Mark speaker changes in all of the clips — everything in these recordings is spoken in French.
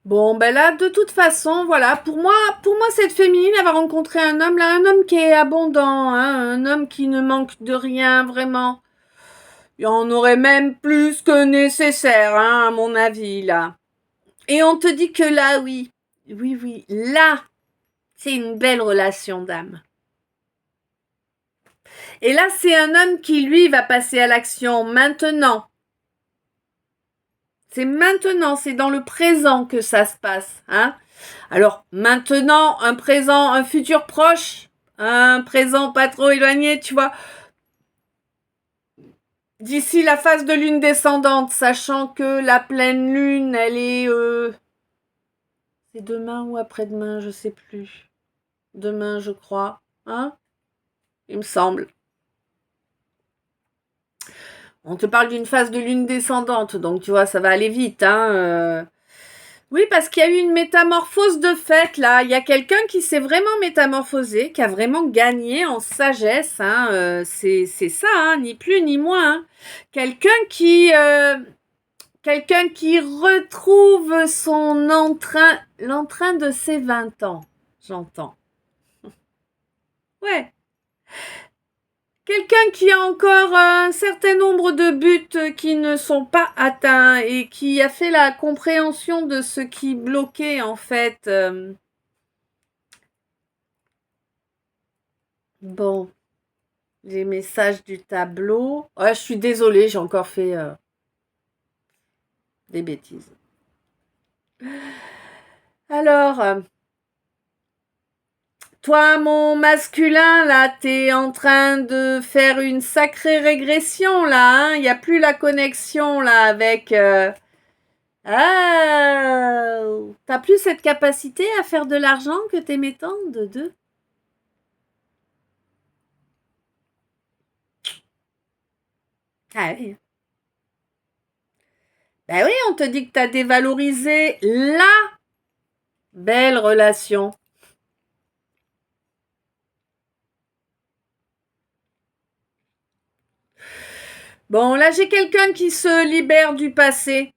Speaker 1: Bon, ben là, de toute façon, voilà, pour moi, cette féminine, elle va rencontrer un homme, là, un homme qui est abondant, hein, un homme qui ne manque de rien, vraiment. Il y en aurait même plus que nécessaire, hein, à mon avis, là. Et on te dit que là, oui, oui, oui, là, c'est une belle relation d'âme. Et là, c'est un homme qui, lui, va passer à l'action maintenant. C'est maintenant, c'est dans le présent que ça se passe, hein. Alors, maintenant, un présent, un futur proche, un présent pas trop éloigné, tu vois. D'ici la phase de lune descendante, sachant que la pleine lune, elle est... c'est demain ou après-demain, je sais plus. Demain, je crois. Hein? Il me semble. On te parle d'une phase de lune descendante, donc tu vois, ça va aller vite, hein. Oui, parce qu'il y a eu une métamorphose de fait, là. Il y a quelqu'un qui s'est vraiment métamorphosé, qui a vraiment gagné en sagesse, hein. C'est ça, hein, ni plus ni moins, hein. Quelqu'un qui, euh, quelqu'un qui retrouve son l'entrain de ses 20 ans, j'entends. Ouais. Quelqu'un qui a encore un certain nombre de buts qui ne sont pas atteints et qui a fait la compréhension de ce qui bloquait, en fait. Bon. Les messages du tableau. Ouais, je suis désolée, j'ai encore fait des bêtises. Alors, toi, mon masculin, là, t'es en train de faire une sacrée régression, là, hein. Il n'y a plus la connexion, là, avec... Ah, t'as plus cette capacité à faire de l'argent que tes méthodes de deux. Ah oui. Ben oui, on te dit que t'as dévalorisé la belle relation. Bon, là, j'ai quelqu'un qui se libère du passé.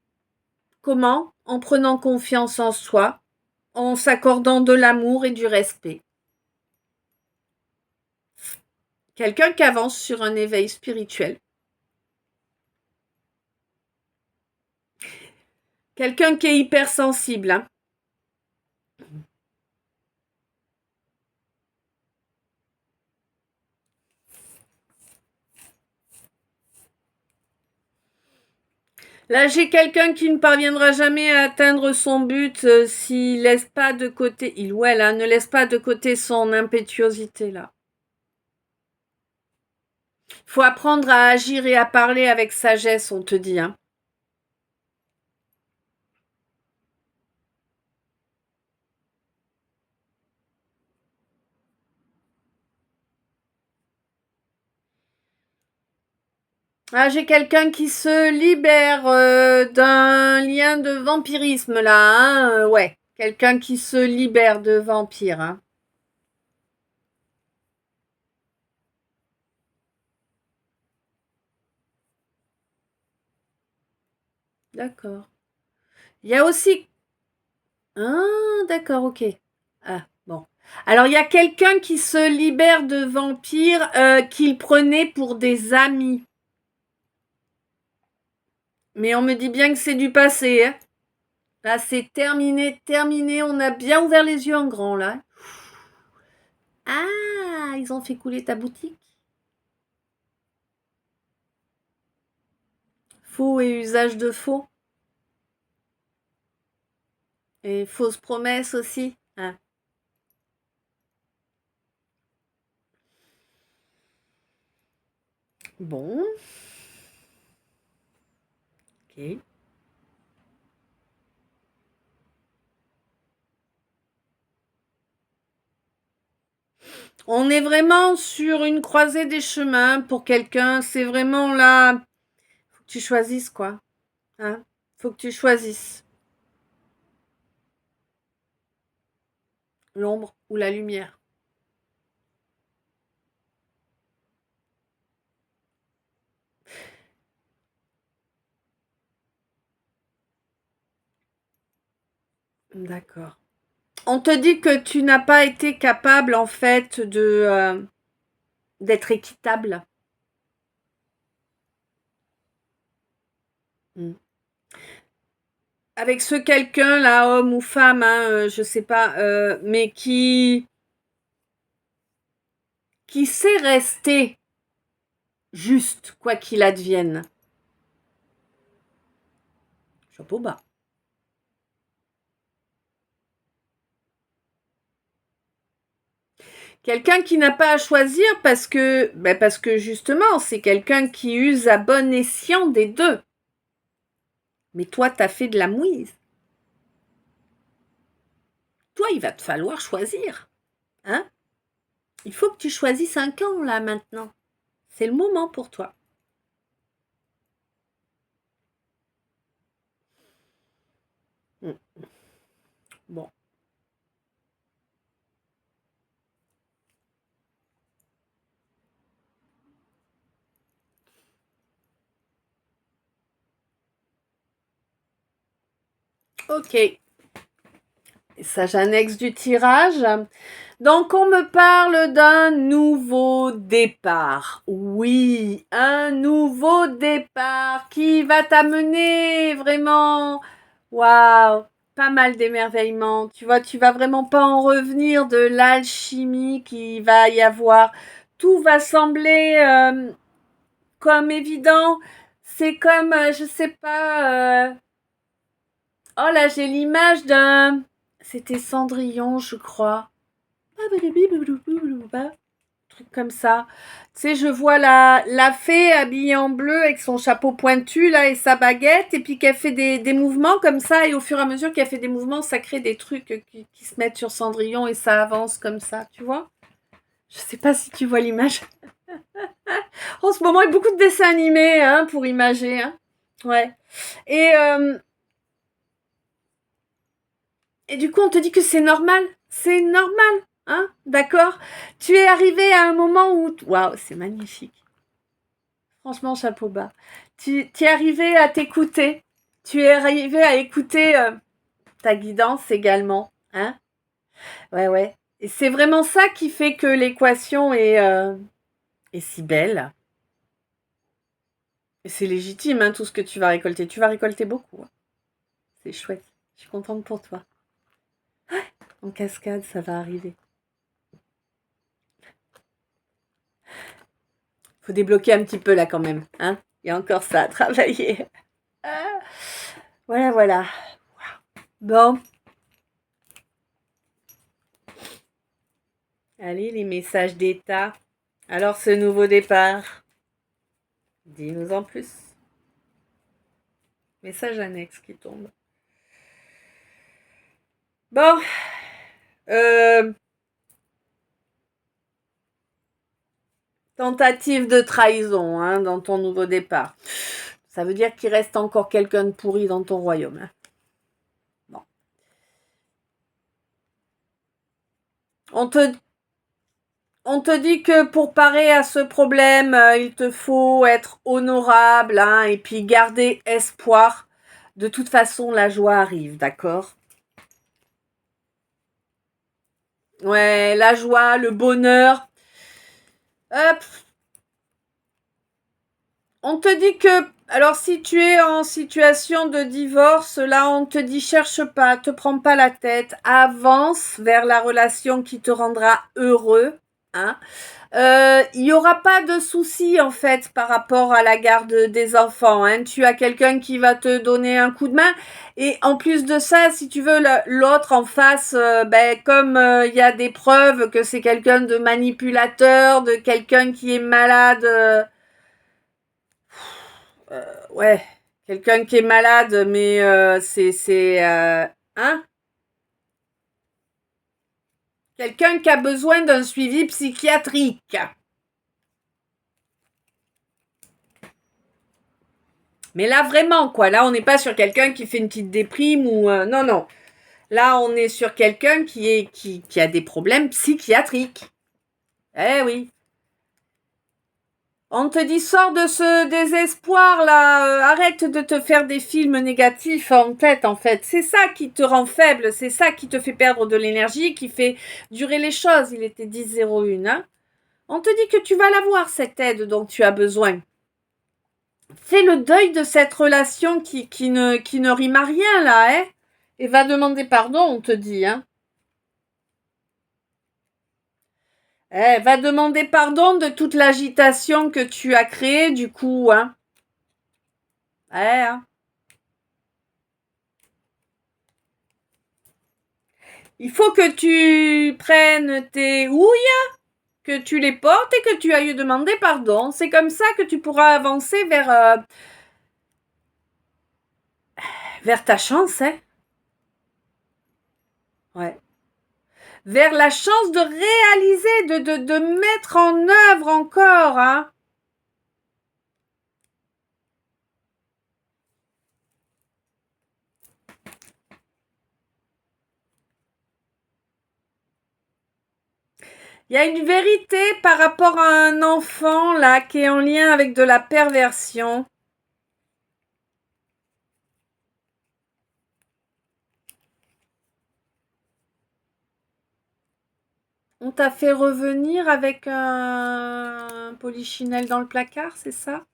Speaker 1: Comment? En prenant confiance en soi, en s'accordant de l'amour et du respect. Quelqu'un qui avance sur un éveil spirituel. Quelqu'un qui est hypersensible, hein. Là, j'ai quelqu'un qui ne parviendra jamais à atteindre son but s'il laisse pas de côté, il ou elle, hein, ne laisse pas de côté son impétuosité, là. Faut apprendre à agir et à parler avec sagesse, on te dit, hein. Ah, j'ai quelqu'un qui se libère d'un lien de vampirisme là, hein, ouais. Quelqu'un qui se libère de vampire, hein. D'accord. Il y a aussi... Ah, d'accord, ok. Ah, bon. Alors, il y a quelqu'un qui se libère de vampires qu'il prenait pour des amis. Mais on me dit bien que c'est du passé, hein. Là, c'est terminé, terminé. On a bien ouvert les yeux en grand, là. Ah, ils ont fait couler ta boutique. Faux et usage de faux. Et fausses promesses aussi. Ah, bon, ok. On est vraiment sur une croisée des chemins pour quelqu'un. C'est vraiment là. Faut que tu choisisses, quoi. Hein? Faut que tu choisisses l'ombre ou la lumière. D'accord. On te dit que tu n'as pas été capable, en fait, d'être équitable. Mm. Avec ce quelqu'un là, homme ou femme, hein, je sais pas, mais qui sait rester juste quoi qu'il advienne. Chapeau bas. Quelqu'un qui n'a pas à choisir parce que justement, c'est quelqu'un qui use à bon escient des deux. Mais toi, t'as fait de la mouise. Toi, il va te falloir choisir. Hein? Il faut que tu choisisses un camp là maintenant. C'est le moment pour toi. Bon. Ok. Sage annexe du tirage. Donc, on me parle d'un nouveau départ. Oui, un nouveau départ qui va t'amener vraiment, waouh, pas mal d'émerveillement. Tu vois, tu vas vraiment pas en revenir de l'alchimie qu'il va y avoir. Tout va sembler comme évident. C'est comme, je sais pas. Oh là, j'ai l'image d'un. C'était Cendrillon, je crois. Truc comme ça. Tu sais, je vois la fée habillée en bleu avec son chapeau pointu là et sa baguette et puis qu'elle fait des mouvements comme ça et au fur et à mesure qu'elle fait des mouvements, ça crée des trucs qui se mettent sur Cendrillon et ça avance comme ça, tu vois? Je sais pas si tu vois l'image. En ce moment, il y a beaucoup de dessins animés hein, pour imager. Hein. Ouais. Et, euh, et du coup, on te dit que c'est normal. C'est normal. Hein, d'accord. Tu es arrivé à un moment où... Waouh, c'est magnifique. Franchement, chapeau bas. Tu es arrivé à t'écouter. Tu es arrivé à écouter ta guidance également. Hein. Ouais, ouais. Et c'est vraiment ça qui fait que l'équation est si belle. Et c'est légitime, hein, tout ce que tu vas récolter. Tu vas récolter beaucoup. Hein. C'est chouette. Je suis contente pour toi. En cascade, ça va arriver. Faut débloquer un petit peu là quand même. Hein. Il y a encore ça à travailler. Ah. Voilà, voilà. Bon. Allez, les messages d'état. Alors, ce nouveau départ, dis-nous en plus. Message annexe qui tombe. Bon. Euh, tentative de trahison hein, dans ton nouveau départ. Ça veut dire qu'il reste encore quelqu'un de pourri dans ton royaume. Hein. Bon. On te On te dit que pour parer à ce problème, il te faut être honorable hein, et puis garder espoir. De toute façon, la joie arrive, d'accord? Ouais, la joie, le bonheur. Hop. On te dit que, alors si tu es en situation de divorce, là on te dit cherche pas, te prends pas la tête, avance vers la relation qui te rendra heureux. Hein. Il y aura pas de souci en fait par rapport à la garde des enfants. Hein. Tu as quelqu'un qui va te donner un coup de main et en plus de ça, si tu veux l'autre en face, comme il y a des preuves que c'est quelqu'un de manipulateur, de quelqu'un qui est malade, ouais, quelqu'un qui est malade, mais hein, quelqu'un qui a besoin d'un suivi psychiatrique. Mais là, vraiment, quoi. Là, on n'est pas sur quelqu'un qui fait une petite déprime ou... non, non. Là, on est sur quelqu'un qui a des problèmes psychiatriques. Eh oui. On te dit sors de ce désespoir là, arrête de te faire des films négatifs en tête en fait. C'est ça qui te rend faible, c'est ça qui te fait perdre de l'énergie, qui fait durer les choses. Il était 10-01, hein. On te dit que tu vas l'avoir cette aide dont tu as besoin. Fais le deuil de cette relation qui ne rime à rien là, hein. Et va demander pardon, on te dit, hein. Va demander pardon de toute l'agitation que tu as créée, du coup, hein. Hein. Il faut que tu prennes tes houilles, que tu les portes et que tu ailles demander pardon. C'est comme ça que tu pourras avancer vers ta chance, hein. Ouais. Vers la chance de réaliser, de mettre en œuvre encore, hein. Il y a une vérité par rapport à un enfant, là, qui est en lien avec de la perversion. On t'a fait revenir avec un polichinelle dans le placard, c'est ça?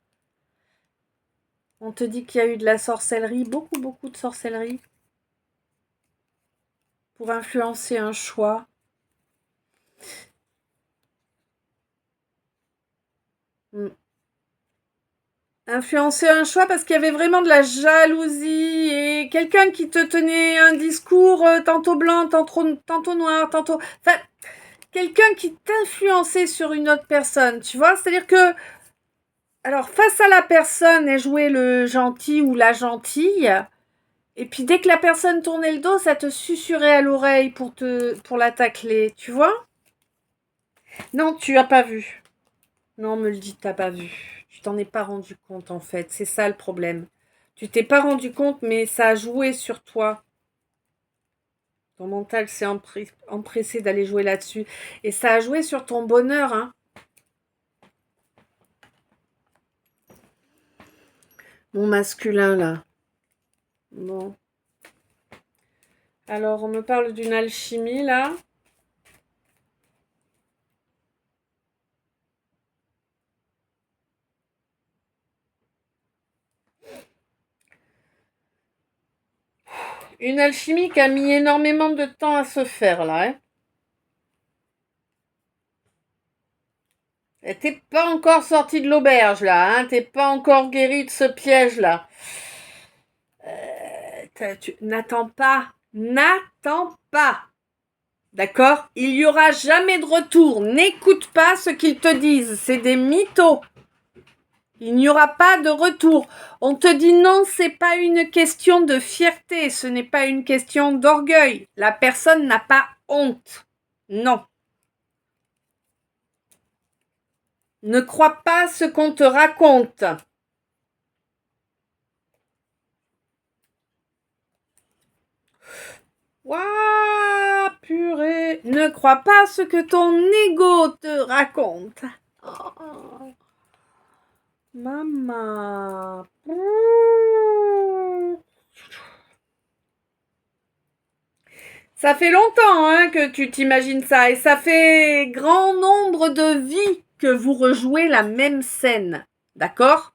Speaker 1: On te dit qu'il y a eu de la sorcellerie, beaucoup, beaucoup de sorcellerie, pour influencer un choix. Influencer un choix parce qu'il y avait vraiment de la jalousie et quelqu'un qui te tenait un discours tantôt blanc, tantôt noir, tantôt... Enfin, quelqu'un qui t'influençait sur une autre personne, tu vois? C'est-à-dire que, alors, face à la personne est joué le gentil ou la gentille, et puis dès que la personne tournait le dos, ça te susurrait à l'oreille pour la tacler, tu vois? Non, tu as pas vu. Non, me le dis, t'as pas vu. Tu t'en es pas rendu compte, en fait. C'est ça le problème. Tu t'es pas rendu compte, mais ça a joué sur toi. Ton mental s'est empressé d'aller jouer là-dessus. Et ça a joué sur ton bonheur, hein. Mon masculin, là. Bon. Alors, on me parle d'une alchimie, là. Une alchimie qui a mis énormément de temps à se faire, là, hein. Et t'es pas encore sorti de l'auberge, là, hein. T'es pas encore guéri de ce piège-là. N'attends pas. N'attends pas. D'accord? Il y aura jamais de retour. N'écoute pas ce qu'ils te disent. C'est des mythos. Il n'y aura pas de retour. On te dit non, c'est pas une question de fierté. Ce n'est pas une question d'orgueil. La personne n'a pas honte. Non. Ne crois pas ce qu'on te raconte. Waouh, purée. Ne crois pas ce que ton ego te raconte. Oh. Maman. Ça fait longtemps hein, que tu t'imagines ça et ça fait grand nombre de vies que vous rejouez la même scène. D'accord?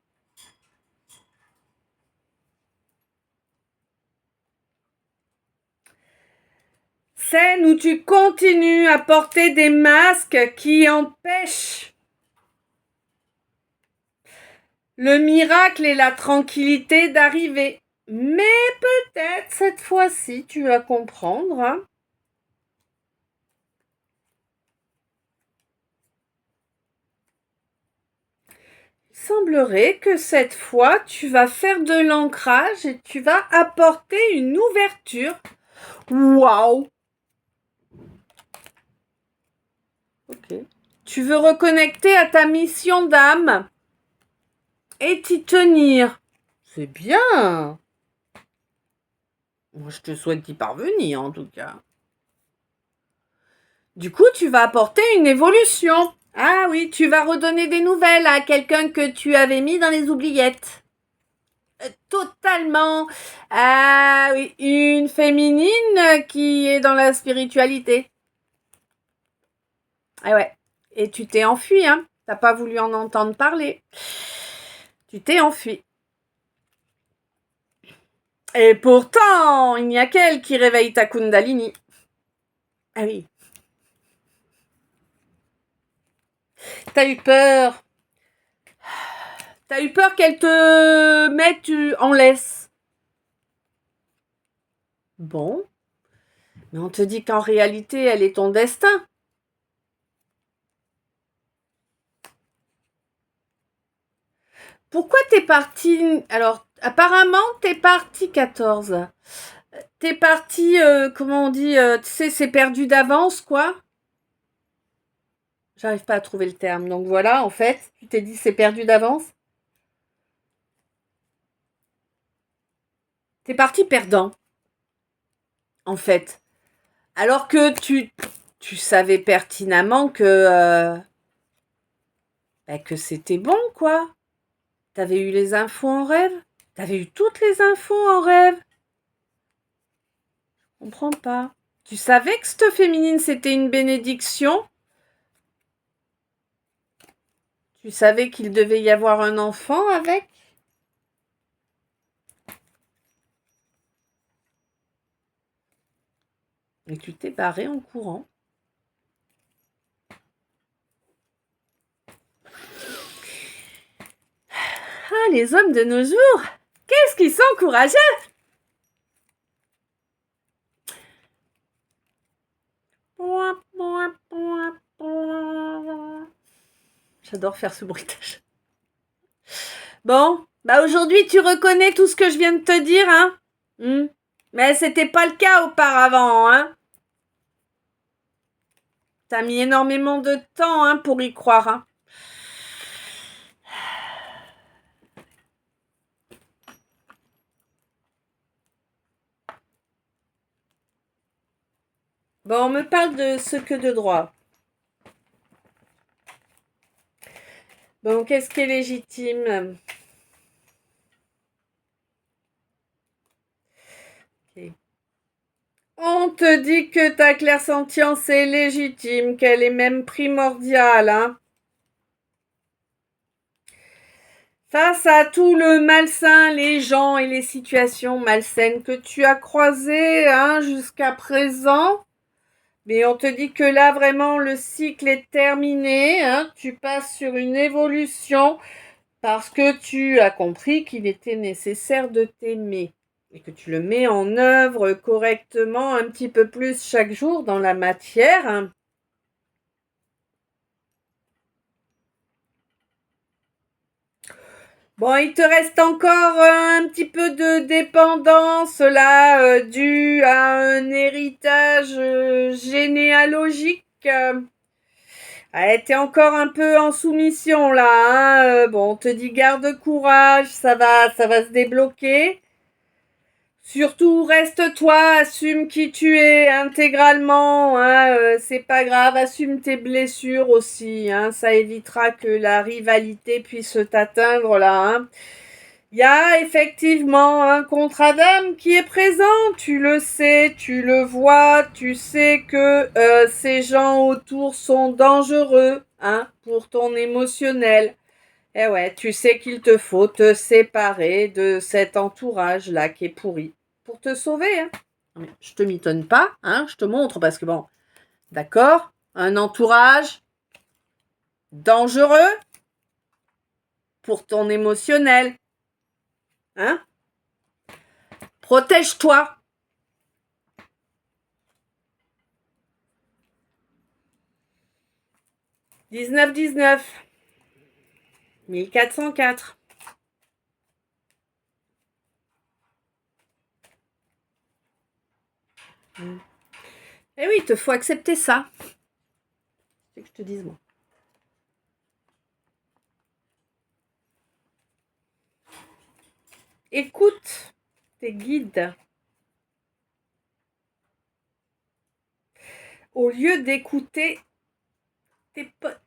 Speaker 1: Scène où tu continues à porter des masques qui empêchent le miracle et la tranquillité d'arriver. Mais peut-être cette fois-ci, tu vas comprendre. Hein. Il semblerait que cette fois, tu vas faire de l'ancrage et tu vas apporter une ouverture. Waouh! Ok. Tu veux reconnecter à ta mission d'âme et t'y tenir. C'est bien. Moi, je te souhaite d'y parvenir, en tout cas. Du coup, tu vas apporter une évolution. Ah oui, tu vas redonner des nouvelles à quelqu'un que tu avais mis dans les oubliettes. Totalement. Ah oui, une féminine qui est dans la spiritualité. Ah ouais. Et tu t'es enfui, hein. T'as pas voulu en entendre parler. Tu t'es enfui. Et pourtant, il n'y a qu'elle qui réveille ta Kundalini. Ah oui. T'as eu peur. T'as eu peur qu'elle te mette en laisse. Bon. Mais on te dit qu'en réalité, elle est ton destin. Pourquoi t'es parti? Alors, apparemment, t'es parti 14. T'es parti, comment on dit, tu sais, c'est perdu d'avance, quoi. J'arrive pas à trouver le terme. Donc voilà, en fait, tu t'es dit c'est perdu d'avance. T'es parti perdant, en fait. Alors que tu savais pertinemment que c'était bon, quoi. T'avais eu les infos en rêve. T'avais eu toutes les infos en rêve. Je comprends pas. Tu savais que cette féminine, c'était une bénédiction. Tu savais qu'il devait y avoir un enfant avec. Et tu t'es barré en courant. Ah, les hommes de nos jours, qu'est-ce qu'ils sont courageux! J'adore faire ce bruitage. Bon, bah aujourd'hui tu reconnais tout ce que je viens de te dire, hein? Mais c'était pas le cas auparavant, hein? T'as mis énormément de temps, hein, pour y croire, hein? Bon, on me parle de ce que de droit. Bon, qu'est-ce qui est légitime? Okay. On te dit que ta clairsentience est légitime, qu'elle est même primordiale, hein? Face à tout le malsain, les gens et les situations malsaines que tu as croisées, hein, jusqu'à présent, mais on te dit que là, vraiment, le cycle est terminé, hein, tu passes sur une évolution parce que tu as compris qu'il était nécessaire de t'aimer et que tu le mets en œuvre correctement un petit peu plus chaque jour dans la matière, hein. Bon, il te reste encore un petit peu de dépendance là, due à un héritage généalogique. T'es encore un peu en soumission là, hein. Bon, on te dit garde courage, ça va se débloquer. Surtout, reste toi, assume qui tu es intégralement, hein, c'est pas grave, assume tes blessures aussi, hein, ça évitera que la rivalité puisse t'atteindre là, hein. Il y a effectivement un contrat d'âme qui est présent, tu le sais, tu le vois, tu sais que ces gens autour sont dangereux, hein, pour ton émotionnel. Eh ouais, tu sais qu'il te faut te séparer de cet entourage-là qui est pourri pour te sauver, hein. Mais je te mitonne pas, hein, je te montre parce que bon, d'accord, un entourage dangereux pour ton émotionnel, hein. Protège-toi. 19-19. 1404. Eh oui, il te faut accepter ça. C'est que je te dise, moi. Écoute tes guides. Au lieu d'écouter tes potes.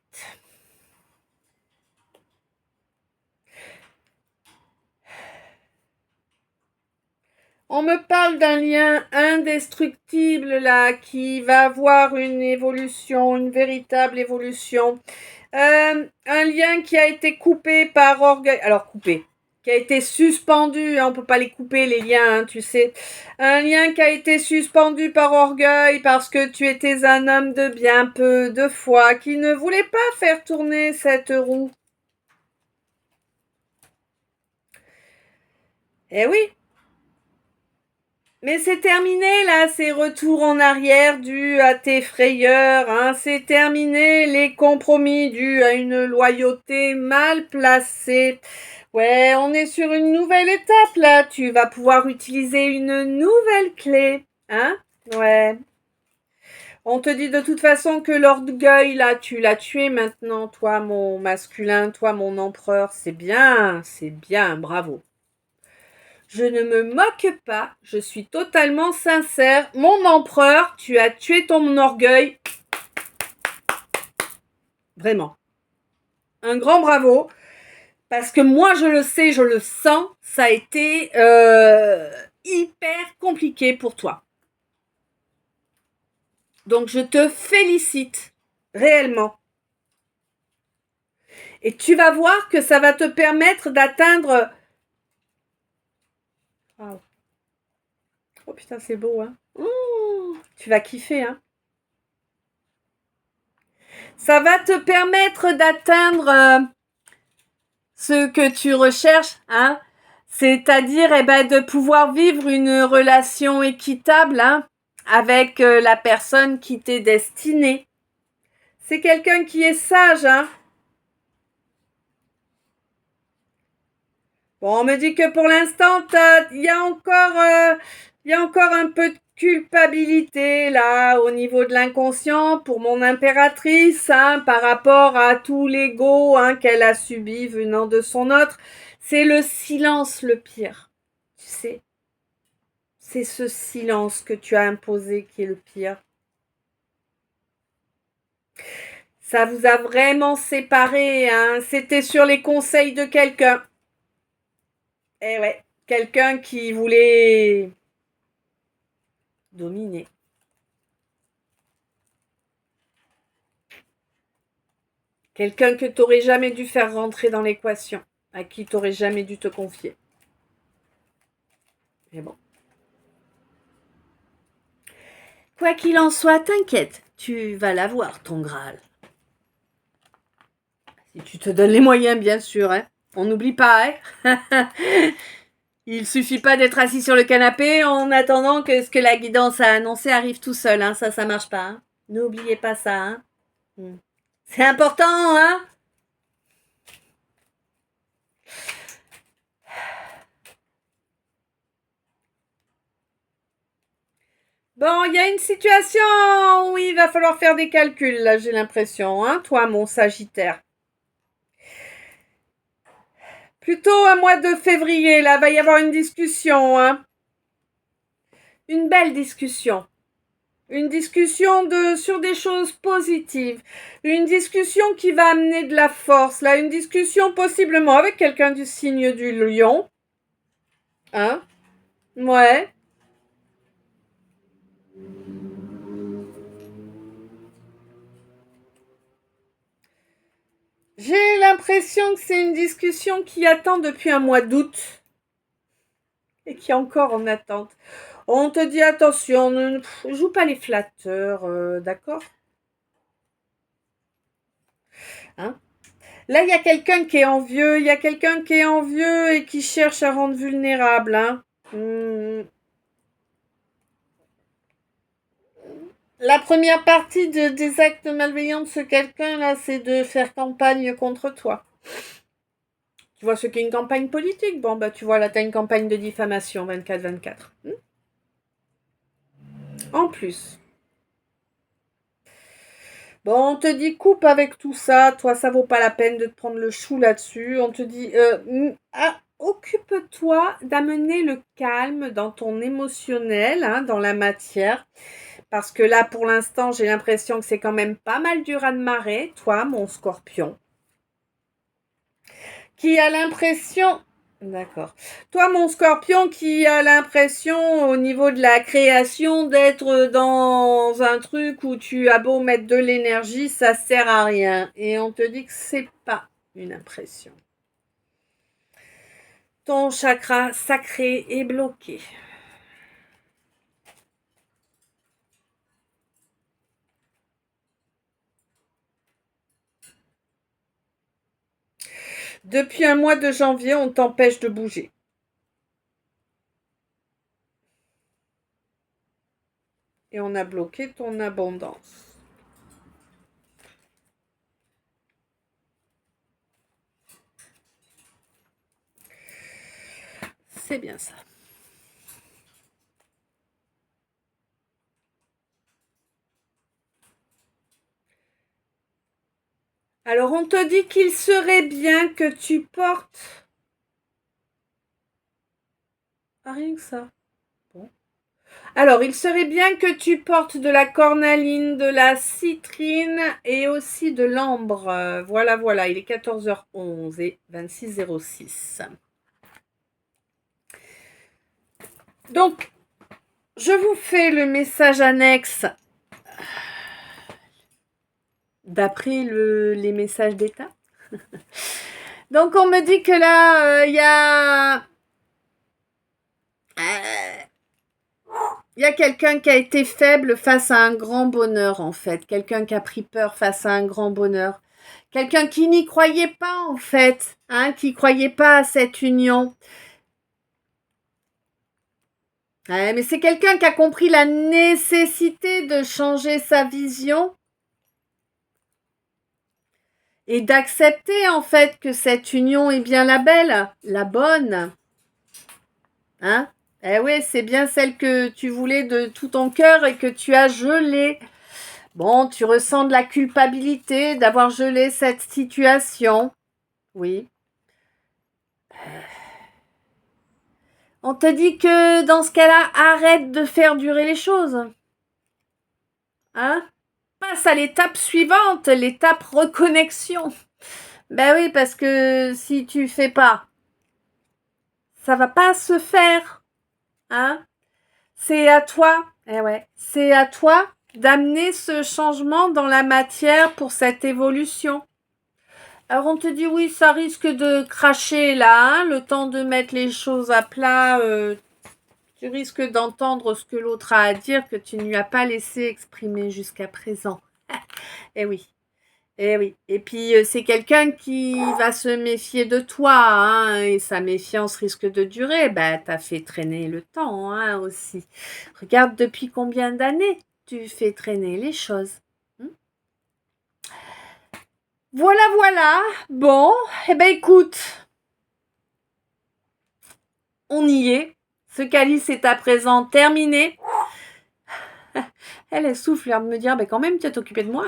Speaker 1: On me parle d'un lien indestructible là, qui va avoir une évolution, une véritable évolution. Un lien qui a été coupé par orgueil. Alors coupé, qui a été suspendu, hein, on peut pas les couper les liens, hein, tu sais. Un lien qui a été suspendu par orgueil parce que tu étais un homme de bien peu de foi, qui ne voulait pas faire tourner cette roue. Eh oui. Mais c'est terminé là, ces retours en arrière dus à tes frayeurs, hein. C'est terminé les compromis dus à une loyauté mal placée. Ouais, on est sur une nouvelle étape là, tu vas pouvoir utiliser une nouvelle clé, hein? Ouais. On te dit de toute façon que l'orgueil là, tu l'as tué maintenant, toi mon masculin, toi mon empereur, c'est bien, bravo. Je ne me moque pas, je suis totalement sincère. Mon empereur, tu as tué ton orgueil. Vraiment. Un grand bravo. Parce que moi, je le sais, je le sens, ça a été hyper compliqué pour toi. Donc, je te félicite, réellement. Et tu vas voir que ça va te permettre d'atteindre... Wow. Oh putain, c'est beau, hein. Tu vas kiffer, hein. Ça va te permettre d'atteindre ce que tu recherches, hein. C'est-à-dire, de pouvoir vivre une relation équitable, hein, avec la personne qui t'est destinée. C'est quelqu'un qui est sage, hein. Bon, on me dit que pour l'instant, il y a encore un peu de culpabilité là au niveau de l'inconscient pour mon impératrice, hein, par rapport à tout l'ego, hein, qu'elle a subi venant de son autre. C'est le silence le pire, tu sais. C'est ce silence que tu as imposé qui est le pire. Ça vous a vraiment séparés, hein. C'était sur les conseils de quelqu'un. Eh ouais, quelqu'un qui voulait dominer. Quelqu'un que t'aurais jamais dû faire rentrer dans l'équation, à qui t'aurais jamais dû te confier. Mais bon. Quoi qu'il en soit, t'inquiète, tu vas l'avoir, ton Graal. Si tu te donnes les moyens, bien sûr, hein. On n'oublie pas, hein. Il suffit pas d'être assis sur le canapé en attendant que ce que la guidance a annoncé arrive tout seul, hein. Ça marche pas, hein. N'oubliez pas ça, hein. C'est important, hein. Bon, il y a une situation où il va falloir faire des calculs, là, j'ai l'impression, hein, toi, mon Sagittaire. Plutôt un mois de février, là, va y avoir une discussion, hein. Une belle discussion. Une discussion sur des choses positives. Une discussion qui va amener de la force, là. Une discussion possiblement avec quelqu'un du signe du lion. Hein? Ouais. J'ai l'impression que c'est une discussion qui attend depuis un mois d'août et qui est encore en attente. On te dit attention, ne joue pas les flatteurs, d'accord? Hein? Là, il y a quelqu'un qui est envieux, et qui cherche à rendre vulnérable, hein. La première partie des actes malveillants de ce quelqu'un-là, c'est de faire campagne contre toi. Tu vois ce qu'est une campagne politique? Bon, bah tu vois, là, t'as une campagne de diffamation 24-24. En plus. Bon, on te dit coupe avec tout ça. Toi, ça vaut pas la peine de te prendre le chou là-dessus. On te dit occupe-toi d'amener le calme dans ton émotionnel, hein, dans la matière. Parce que là, pour l'instant, j'ai l'impression que c'est quand même pas mal du raz-de-marée, toi, mon Scorpion. Qui a l'impression D'accord. Toi, mon scorpion qui a l'impression au niveau de la création d'être dans un truc où tu as beau mettre de l'énergie, ça sert à rien. Et on te dit que c'est pas une impression. Ton chakra sacré est bloqué. Depuis un mois de janvier, on t'empêche de bouger. Et on a bloqué ton abondance. C'est bien ça. Alors on te dit qu'il serait bien que tu portes... Ah, rien que ça. Bon. Alors, il serait bien que tu portes de la cornaline, de la citrine et aussi de l'ambre. Voilà, voilà, il est 14h11 et 26h06. Donc, je vous fais le message annexe d'après les messages d'état. Donc, on me dit que là, il y a... Il y a quelqu'un qui a été faible face à un grand bonheur, en fait. Quelqu'un qui a pris peur face à un grand bonheur. Quelqu'un qui n'y croyait pas, en fait. Qui croyait pas à cette union. Ouais, mais c'est quelqu'un qui a compris la nécessité de changer sa vision et d'accepter, en fait, que cette union est bien la belle, la bonne. Eh oui, c'est bien celle que tu voulais de tout ton cœur et que tu as gelée. Bon, tu ressens de la culpabilité d'avoir gelé cette situation. Oui. On te dit que dans ce cas-là, arrête de faire durer les choses. Passe à l'étape suivante, l'étape reconnexion. Ben oui, parce que si tu fais pas, ça va pas se faire. C'est à toi. C'est à toi d'amener ce changement dans la matière pour cette évolution. Alors on te dit oui, ça risque de cracher là, le temps de mettre les choses à plat, tu risques d'entendre ce que l'autre a à dire que tu ne lui as pas laissé exprimer jusqu'à présent. Eh oui, eh oui. Et puis c'est quelqu'un qui va se méfier de toi, et sa méfiance risque de durer. T'as fait traîner le temps, aussi. Regarde depuis combien d'années tu fais traîner les choses. Voilà, voilà. Bon, écoute, on y est. Ce calice est à présent terminé. Elle souffle, l'air de me dire, quand même, tu es occupée de moi.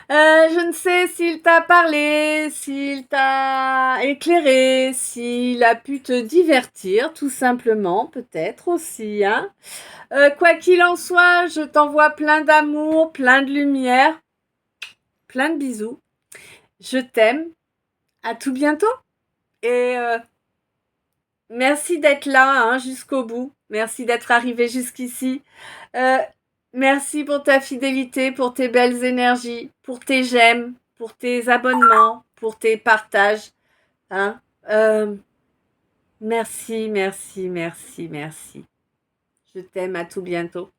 Speaker 1: Je ne sais s'il t'a parlé, s'il t'a éclairé, s'il a pu te divertir, tout simplement, peut-être aussi. Quoi qu'il en soit, je t'envoie plein d'amour, plein de lumière, plein de bisous. Je t'aime. À tout bientôt. Et merci d'être là jusqu'au bout. Merci d'être arrivé jusqu'ici. Merci pour ta fidélité, pour tes belles énergies, pour tes j'aime, pour tes abonnements, pour tes partages. Merci, merci, merci, merci. Je t'aime, à tout bientôt.